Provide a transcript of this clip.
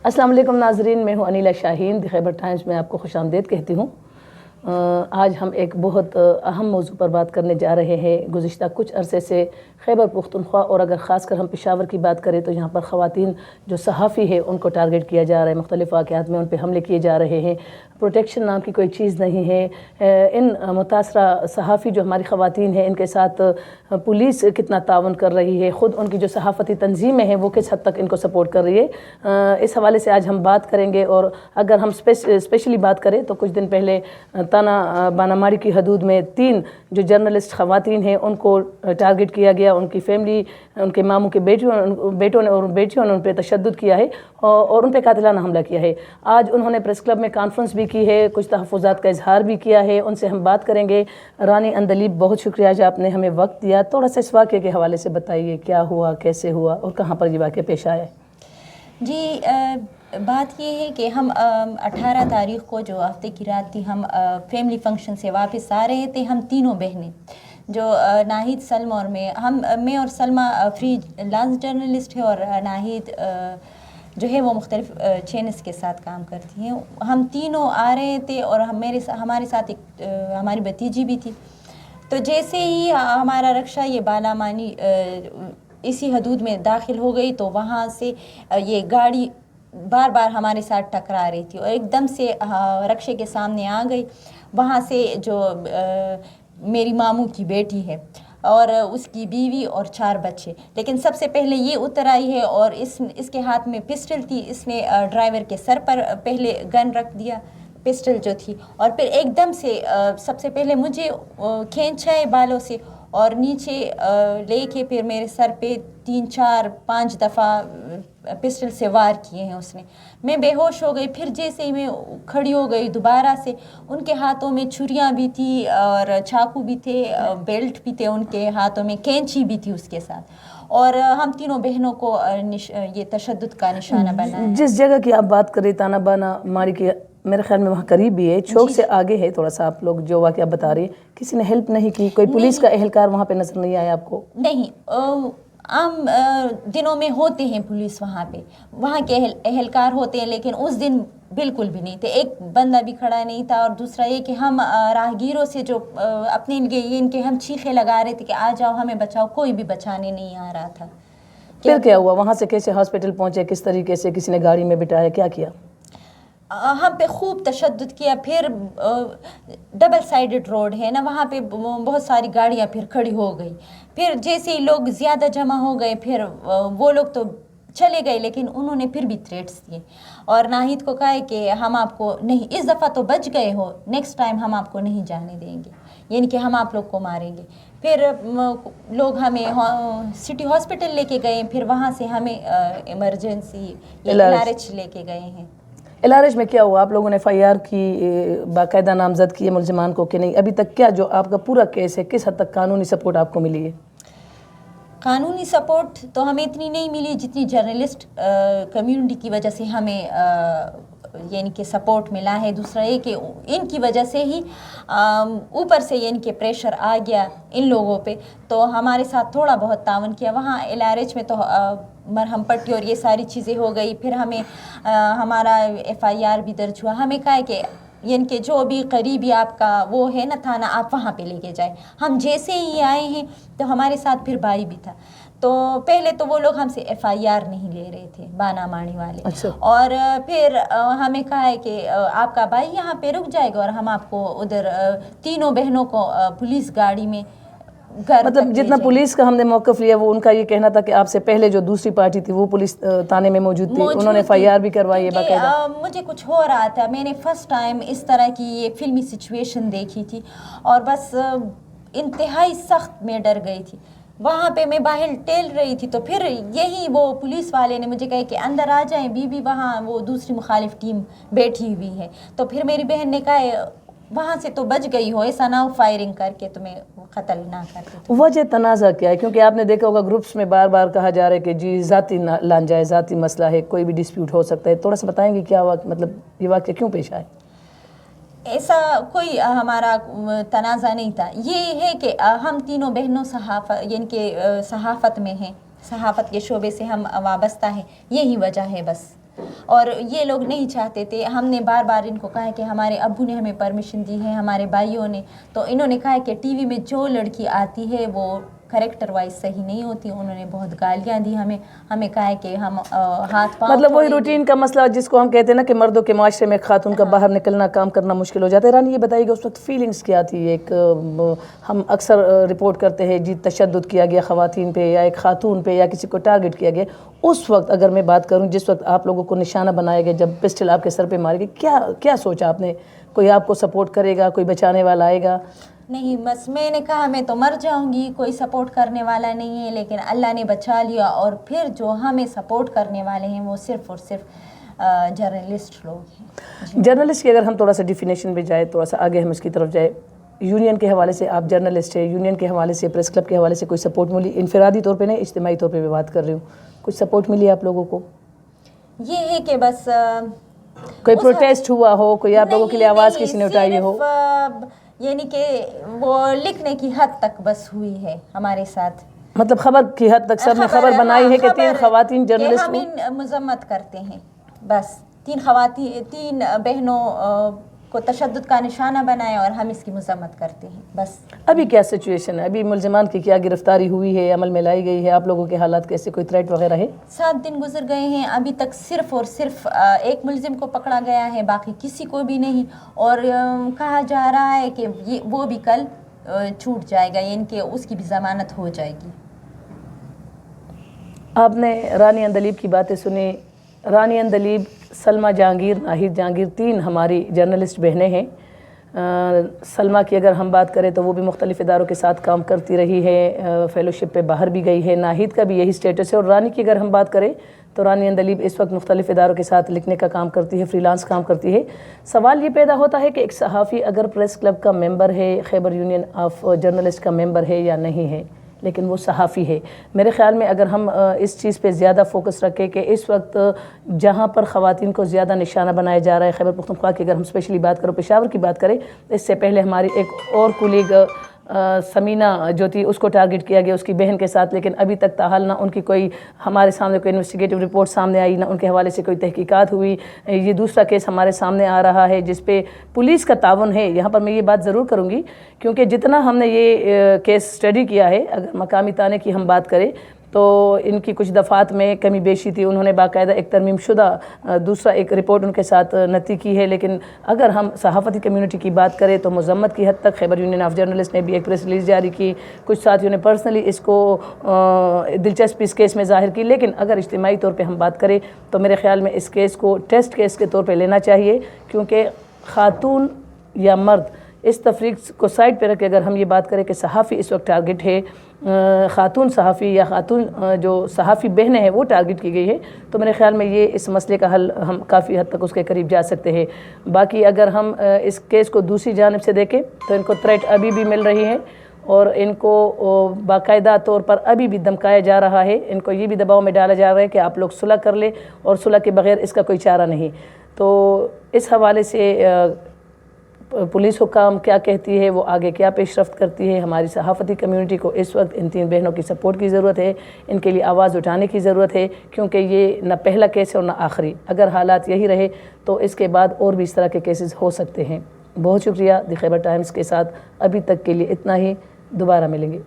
السلام علیکم ناظرین، میں ہوں انیلا شاہین، دی خیبر ٹائمز میں آپ کو خوش آمدید کہتی ہوں۔ آج ہم ایک بہت اہم موضوع پر بات کرنے جا رہے ہیں۔ گزشتہ کچھ عرصے سے خیبر پختونخوا اور اگر خاص کر ہم پشاور کی بات کریں تو یہاں پر خواتین جو صحافی ہے ان کو ٹارگٹ کیا جا رہا ہے، مختلف واقعات میں ان پہ حملے کیے جا رہے ہیں۔ پروٹیکشن نام کی کوئی چیز نہیں ہے۔ ان متاثرہ صحافی جو ہماری خواتین ہیں ان کے ساتھ پولیس کتنا تعاون کر رہی ہے، خود ان کی جو صحافتی تنظیمیں ہیں وہ کس حد تک ان کو سپورٹ کر رہی ہے، اس حوالے سے آج ہم بات کریں گے۔ اور اگر ہم اسپیشلی بات کریں تو کچھ دن پہلے تانا باناماڑی کی حدود میں 3 جو جرنلسٹ خواتین ہیں ان کو ٹارگٹ کیا گیا، ان کی فیملی، ان کے ماموں کے بیٹوں نے اور بیٹیوں نے ان پہ تشدد کیا ہے اور ان پہ قاتلانہ حملہ کیا ہے۔ آج انہوں نے پریس کلب میں کانفرنس بھی کی ہے، کچھ تحفظات کا اظہار بھی کیا ہے، ان سے ہم بات کریں گے۔ رانی اندلیب، بہت شکریہ جو آپ نے ہمیں وقت دیا، تھوڑا سا اس واقعے کے حوالے سے بتائیے کیا ہوا، کیسے ہوا اور کہاں پر یہ واقعہ پیش آیا ہے۔ جی، بات یہ ہے کہ ہم 18 تاریخ کو جو ہفتے کی رات تھی، ہم فیملی فنکشن سے واپس آ رہے تھے، ہم تینوں بہنیں جو ناہید، سلمہ اور میں اور سلمہ فری لانس جرنلسٹ ہے اور ناہید جو ہے وہ مختلف چینلز کے ساتھ کام کرتی ہیں۔ ہم تینوں آ رہے تھے اور ہمارے ساتھ ایک ہماری بھتیجی بھی تھی۔ تو جیسے ہی ہمارا رکشہ یہ بالا-مانی اسی حدود میں داخل ہو گئی تو وہاں سے یہ گاڑی بار بار ہمارے ساتھ ٹکرا رہی تھی اور ایک دم سے رکشے کے سامنے آ گئی۔ وہاں سے جو میری ماموں کی بیٹی ہے اور اس کی بیوی اور 4 بچے، لیکن سب سے پہلے یہ اتر آئی ہے اور اس کے ہاتھ میں پسٹل تھی۔ اس نے ڈرائیور کے سر پر پہلے گن رکھ دیا، پسٹل جو تھی، اور پھر ایک دم سے سب سے پہلے مجھے کھینچا ہے بالوں سے اور نیچے لے کے پھر میرے سر پہ 3 4 5 دفعہ پسٹل سے وار کیے ہیں اس نے۔ میں بے ہوش ہو گئی۔ پھر جیسے ہی میں کھڑی ہو گئی دوبارہ سے، ان کے ہاتھوں میں چھریاں بھی تھی اور چاقو بھی تھے، بیلٹ بھی تھے ان کے ہاتھوں میں، کینچی بھی تھی اس کے ساتھ، اور ہم تینوں بہنوں کو یہ تشدد کا نشانہ بنایا۔ جس جگہ کی آپ بات کر رہے تانا ماڑی کے، میرے خیال میں وہاں قریب بھی ہے، چوک سے آگے ہے تھوڑا سا، آپ لوگ جو واقعہ بتا رہے ہیں، کسی نے ہیلپ نہیں کی؟ کوئی پولیس کا اہلکار وہاں پہ نظر نہیں آیا آپ کو؟ نہیں، عام دنوں میں ہوتے ہیں پولیس وہاں پہ، وہاں کے اہلکار ہوتے ہیں، لیکن اس دن بالکل بھی نہیں تھے، ایک بندہ بھی کھڑا نہیں تھا۔ اور دوسرا یہ کہ ہم راہگیروں سے جو اپنے ان کے ہم چیخیں لگا رہے تھے کہ آ جاؤ ہمیں بچاؤ، کوئی بھی بچانے نہیں آ رہا تھا۔ پھر کیا ہوا وہاں سے؟ کیسے ہاسپٹل پہنچے؟ کس طریقے سے؟ کسی نے گاڑی میں بٹھایا؟ کیا کیا؟ ہم پہ خوب تشدد کیا۔ پھر ڈبل سائیڈڈ روڈ ہے نا، وہاں پہ بہت ساری گاڑیاں پھر کھڑی ہو گئی۔ پھر جیسے ہی لوگ زیادہ جمع ہو گئے، پھر وہ لوگ تو چلے گئے، لیکن انہوں نے پھر بھی تھریٹس دیے اور ناہید کو کہا ہے کہ ہم آپ کو نہیں، اس دفعہ تو بچ گئے ہو، نیکسٹ ٹائم ہم آپ کو نہیں جانے دیں گے، یعنی کہ ہم آپ لوگ کو ماریں گے۔ پھر لوگ ہمیں سٹی ہاسپٹل لے کے گئے، پھر وہاں سے ہمیں ایمرجنسی LRH لے کے گئے ہیں۔ LRH میں کیا ہوا؟ آپ لوگوں نے FIR کی، باقاعدہ نامزد کیے ملزمان کو کہ نہیں؟ ابھی تک کیا جو آپ کا پورا کیس ہے، کس حد تک قانونی سپورٹ آپ کو ملی ہے؟ قانونی سپورٹ تو ہمیں اتنی نہیں ملی جتنی جرنلسٹ کمیونٹی کی وجہ سے ہمیں یعنی کہ سپورٹ ملا ہے۔ دوسرا یہ کہ ان کی وجہ سے ہی اوپر سے یعنی کہ پریشر آ گیا ان لوگوں پہ، تو ہمارے ساتھ تھوڑا بہت تعاون کیا۔ وہاں LRH میں تو مرہم پٹی اور یہ ساری چیزیں ہو گئی۔ پھر ہمیں ہمارا FIR بھی درج ہوا۔ ہمیں کہا ہے کہ یعنی کہ جو بھی قریبی آپ کا وہ ہے نا تھانہ، آپ وہاں پہ لے کے جائیں۔ ہم جیسے ہی آئے ہیں تو ہمارے ساتھ پھر بھائی بھی تھا، تو پہلے تو وہ لوگ ہم سے FIR نہیں لے رہے تھے، باناماڑی والے، اور پھر ہمیں کہا ہے کہ آپ کا بھائی یہاں پہ رک جائے گا اور ہم آپ کو ادھر تینوں بہنوں کو پولیس گاڑی میں مطلب جتنا پولیس کا ہم نے موقف لیا، وہ ان کا یہ کہنا تھا کہ آپ سے پہلے جو دوسری پارٹی تھی وہ پولیس تانے میں موجود تھی، انہوں نے FIR بھی کروائی ہے باقاعدہ۔ مجھے کچھ ہو رہا تھا، میں نے فرسٹ ٹائم اس طرح کی یہ فلمی سچویشن دیکھی تھی اور بس انتہائی سخت میں ڈر گئی تھی۔ وہاں پہ میں باہر ٹہل رہی تھی تو پھر یہی وہ پولیس والے نے مجھے کہا کہ اندر آ جائیں، بی وہاں وہ دوسری مخالف ٹیم بیٹھی ہوئی ہے۔ تو پھر میری بہن نے کہا وہاں سے تو بچ گئی ہو، ایسا نہ ہو فائرنگ کر کے تمہیں قتل نہ کرتے۔ وجہ تنازع کیا ہے؟ کیونکہ آپ نے دیکھا ہوگا گروپس میں بار بار کہا جا رہا ہے کہ جی ذاتی لانجہ ہے، ذاتی مسئلہ ہے، کوئی بھی ڈسپیوٹ ہو سکتا ہے، تھوڑا سا بتائیں گے کیا مطلب یہ واقعہ کیوں پیش آئے؟ ایسا کوئی ہمارا تنازع نہیں تھا، یہ ہے کہ ہم تینوں بہنوں یعنی کہ صحافت میں ہیں، صحافت کے شعبے سے ہم وابستہ ہیں، یہی وجہ ہے بس۔ اور یہ لوگ نہیں چاہتے تھے. ہم نے بار بار ان کو کہا کہ ہمارے ابو نے ہمیں پرمیشن دی ہے, ہمارے بھائیوں نے, تو انہوں نے کہا کہ ٹی وی میں جو لڑکی آتی ہے وہ کریکٹر وائز صحیح نہیں ہوتی. انہوں نے بہت گالیاں دی ہمیں کہا ہے کہ ہم ہاتھ پاؤں مطلب وہی روٹین کا مسئلہ جس کو ہم کہتے ہیں نا کہ مردوں کے معاشرے میں خاتون کا باہر نکلنا کام کرنا مشکل ہو جاتا ہے. رانی یہ بتائیے گا اس وقت فیلنگز کیا تھی؟ ایک ہم اکثر رپورٹ کرتے ہیں جی تشدد کیا گیا خواتین پہ یا ایک خاتون پہ یا کسی کو ٹارگٹ کیا گیا. اس وقت اگر میں بات کروں جس وقت آپ لوگوں کو نشانہ بنایا گیا, جب پسٹل آپ کے سر پہ مارے گئے, کیا سوچا آپ نے؟ کوئی آپ کو سپورٹ کرے گا, کوئی بچانے والا آئے گا؟ نہیں, بس میں نے کہا میں تو مر جاؤں گی, کوئی سپورٹ کرنے والا نہیں ہے. لیکن اللہ نے بچا لیا. اور پھر جو ہمیں سپورٹ کرنے والے ہیں وہ صرف اور صرف جرنلسٹ لوگ ہیں. جرنلسٹ کی اگر ہم تھوڑا سا ڈیفینیشن پہ جائے, تھوڑا سا آگے ہم اس کی طرف جائے, یونین کے حوالے سے آپ جرنلسٹ ہیں, یونین کے حوالے سے پریس کلب کے حوالے سے کوئی سپورٹ ملی؟ انفرادی طور پہ نہیں, اجتماعی طور پہ میں بات کر رہی ہوں. کچھ سپورٹ ملی آپ لوگوں کو؟ یہ ہے کہ بس کوئی پروٹیسٹ ہوا ہو, کوئی آپ لوگوں کے لیے آواز کسی نے اٹھائی ہو؟ یعنی کہ وہ لکھنے کی حد تک بس ہوئی ہے ہمارے ساتھ. مطلب خبر کی حد تک سب نے خبر بنائی ہے کہ 3 خواتین جرنلسٹ ہم ان مذمت کرتے ہیں. بس 3 بہنوں کو تشدد کا نشانہ بنایا اور ہم اس کی مذمت کرتے ہیں بس. ابھی کیا سچویشن ہے؟ ابھی ملزمان کی کیا گرفتاری ہوئی ہے, عمل میں لائی گئی ہے؟ آپ لوگوں کے حالات کیسے, کوئی تھریٹ وغیرہ ہے؟ 7 دن گزر گئے ہیں, ابھی تک صرف اور صرف ایک ملزم کو پکڑا گیا ہے, باقی کسی کو بھی نہیں. اور کہا جا رہا ہے کہ وہ بھی کل چھوٹ جائے گا, یعنی کہ اس کی بھی ضمانت ہو جائے گی. آپ نے رانی اندلیب کی باتیں سنی. رانی اندلیب, سلمہ جہانگیر, ناہید جہانگیر, 3 ہماری جرنلسٹ بہنیں ہیں. سلمہ کی اگر ہم بات کریں تو وہ بھی مختلف اداروں کے ساتھ کام کرتی رہی ہے, فیلوشپ پہ باہر بھی گئی ہے. ناہید کا بھی یہی سٹیٹس ہے. اور رانی کی اگر ہم بات کریں تو رانی اندلیب اس وقت مختلف اداروں کے ساتھ لکھنے کا کام کرتی ہے, فری لانس کام کرتی ہے. سوال یہ پیدا ہوتا ہے کہ ایک صحافی اگر پریس کلب کا ممبر ہے, خیبر یونین آف جرنلسٹ کا ممبر ہے یا نہیں ہے, لیکن وہ صحافی ہے. میرے خیال میں اگر ہم اس چیز پہ زیادہ فوکس رکھیں کہ اس وقت جہاں پر خواتین کو زیادہ نشانہ بنایا جا رہا ہے, خیبر پختونخوا کی اگر ہم اسپیشلی بات کریں, پشاور کی بات کریں, اس سے پہلے ہماری ایک اور کولیگ سمینہ جو تھی اس کو ٹارگٹ کیا گیا اس کی بہن کے ساتھ, لیکن ابھی تک تاحال نہ ان کی کوئی ہمارے سامنے کوئی انویسٹیگیٹو رپورٹ سامنے آئی, نہ ان کے حوالے سے کوئی تحقیقات ہوئی. یہ دوسرا کیس ہمارے سامنے آ رہا ہے جس پہ پولیس کا تعاون ہے. یہاں پر میں یہ بات ضرور کروں گی کیونکہ جتنا ہم نے یہ کیس اسٹڈی کیا ہے, اگر مقامی تانے کی ہم بات کریں تو ان کی کچھ دفعات میں کمی بیشی تھی. انہوں نے باقاعدہ ایک ترمیم شدہ دوسرا ایک رپورٹ ان کے ساتھ نتی کی ہے. لیکن اگر ہم صحافتی کمیونٹی کی بات کریں تو مذمت کی حد تک خیبر یونین آف جرنلسٹ نے بھی ایک پریس ریلیز جاری کی. کچھ ساتھیوں نے پرسنلی اس کو دلچسپی اس کیس میں ظاہر کی. لیکن اگر اجتماعی طور پہ ہم بات کریں تو میرے خیال میں اس کیس کو ٹیسٹ کیس کے طور پہ لینا چاہیے, کیونکہ خاتون یا مرد اس تفریق کو سائڈ پہ رکھ کے اگر ہم یہ بات کریں کہ صحافی اس وقت ٹارگٹ ہے, خاتون صحافی یا خاتون جو صحافی بہنیں ہیں وہ ٹارگٹ کی گئی ہے, تو میرے خیال میں یہ اس مسئلے کا حل ہم کافی حد تک اس کے قریب جا سکتے ہیں. باقی اگر ہم اس کیس کو دوسری جانب سے دیکھیں تو ان کو تھریٹ ابھی بھی مل رہی ہے اور ان کو باقاعدہ طور پر ابھی بھی دھمکایا جا رہا ہے. ان کو یہ بھی دباؤ میں ڈالا جا رہا ہے کہ آپ لوگ صلح کر لیں, اور صلح کے بغیر اس کا کوئی چارہ نہیں. تو اس حوالے سے پولیس حکام کیا کہتی ہے, وہ آگے کیا پیش رفت کرتی ہے. ہماری صحافتی کمیونٹی کو اس وقت ان 3 بہنوں کی سپورٹ کی ضرورت ہے, ان کے لیے آواز اٹھانے کی ضرورت ہے, کیونکہ یہ نہ پہلا کیس ہے اور نہ آخری. اگر حالات یہی رہے تو اس کے بعد اور بھی اس طرح کے کیسز ہو سکتے ہیں. بہت شکریہ. دی خیبر ٹائمز کے ساتھ ابھی تک کے لیے اتنا ہی. دوبارہ ملیں گے.